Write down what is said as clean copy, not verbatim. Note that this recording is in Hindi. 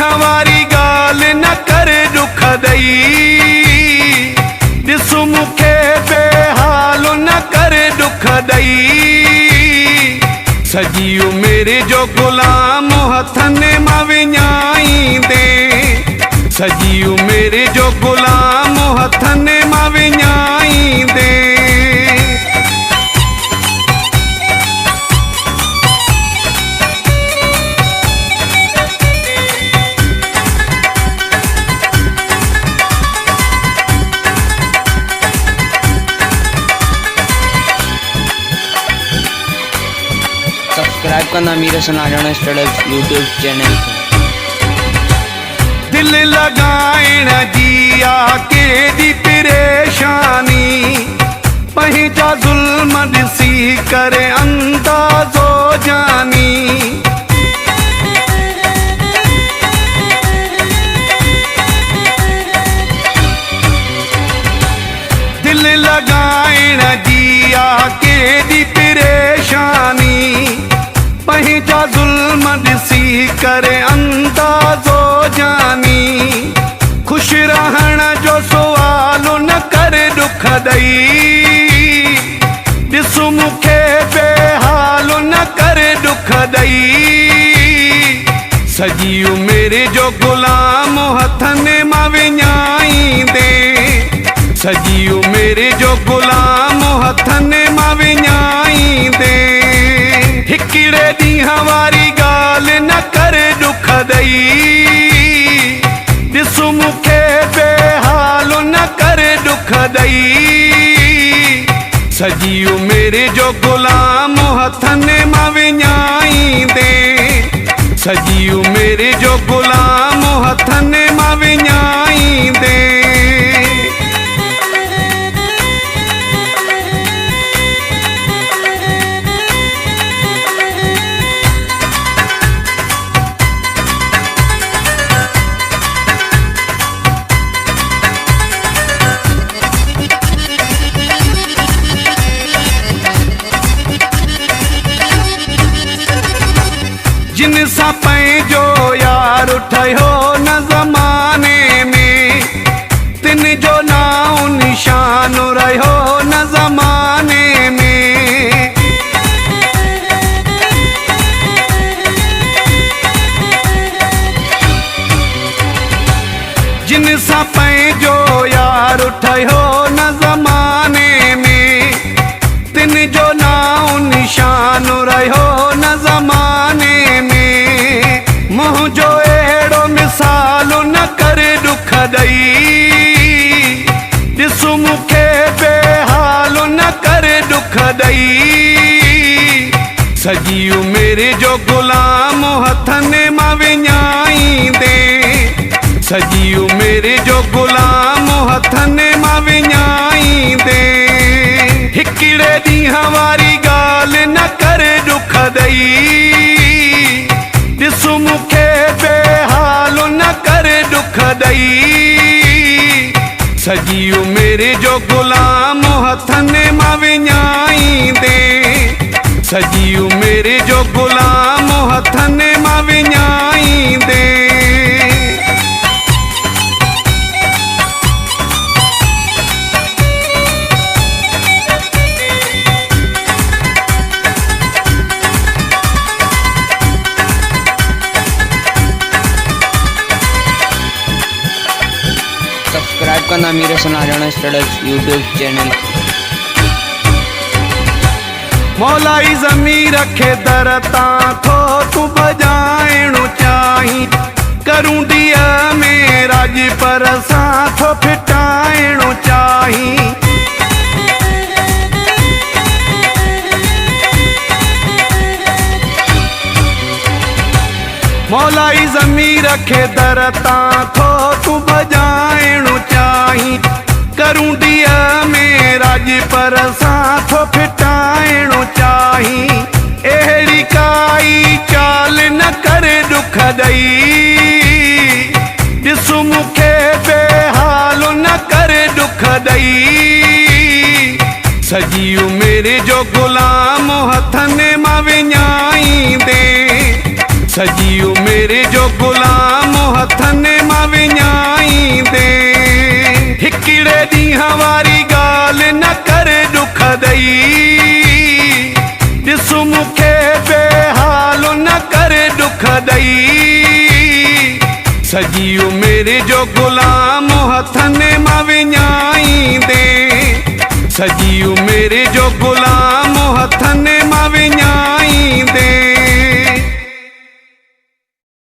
हवारी गाल न कर दुख दई, दिसु मुखे बेहाल न कर दुख दई। सजियो मेरे जो गुलाम हथने मां विञाई दे, सजियो मेरे जो गुलाम हथने मां विञाई दे। सब्सक्राइब करना मीरा सुनारायण स्टडीज यूट्यूब चैनल। दिल लगाइण जिया के दी परेशानी, पहिचा जुल्म दिसी करे अंदाजो जानी। दिल लगाइण जिया के दी परेशानी, पहिचा जुल्म दिसी करे अंदाजो जानी। खुश रहण जो सवाल न कर दुख दई, दिसु मुखे बेहाल न कर दुख दई। सजियो मेरे जो गुलाम हथने मां विञाई दे, सजियो मेरे जो गुलाम हथने मां विञाई दे। हिकिड़े ॾींहं वारी गाल न कर दुख दई, दिसु मुखे बेहाल न कर दुख दई। सजियो मेरे जो गुलाम हथने मां विञाई दे, सजियो मेरे जो गुलाम हथने मां विञाई दे। जिन सा पंहिंजो यार ठहियो न ज़माने में, तिन जो नाउ निशान रहियो न ज़माने में। जिन सा पंहिंजो यार ठहियो न ज़माने में, तिन जो नाउ निशान रहियो न ज़माने में। मुझो एड़ो मिसाल न कर दुख दई, दिसु मुखे बेहाल न कर दुख दई। सजियो मेरे जो गुलाम हथने मां विञाई दे, सजियो मेरे जो गुलाम हथने मां विञाई दे। हिकिड़े ॾींहं वारी गाल न कर दुख दई, दिसु मुखे बेहाल न कर दुख दई। सजियो मेरे जो गुलाम हथने मां विञाई दे, सजियो मेरे जो गुलाम हथने मां विञाई दे। सब्सक्राइब करना मीरा सुनारायण स्टडीज यूट्यूब चैनल। मौलाई ज़मीर खे दर तां थो तूं बजाइणो चाहीं, करूं ॾींह में राज पर सां थो फिटाइणो चाहीं। मौलाई ज़मीर खे दर तां थो तूं बजाइणो चाहीं, करूं ॾींह में राज पर सां थो फिटाइणो चाहीं। अहिड़ी काई चाल न कर दुख दई, दिसु मुखे बेहाल न कर दुख दई। सजियो मेरे जो गुलाम हथने मां विञाई दे, सजियो मेरे मेरे जो गुलाम हथने मां विञाईंदे हिकिड़े ॾींहं वारी ॻाल्हि न करे दुख ॾई ॾिस मूंखे बेहाल न करे दुख ॾई सॼी उमिरि जो गुलाम हथने मां विञाईंदे सॼी उमिरि जो गुलाम हथने मां विञाईंदे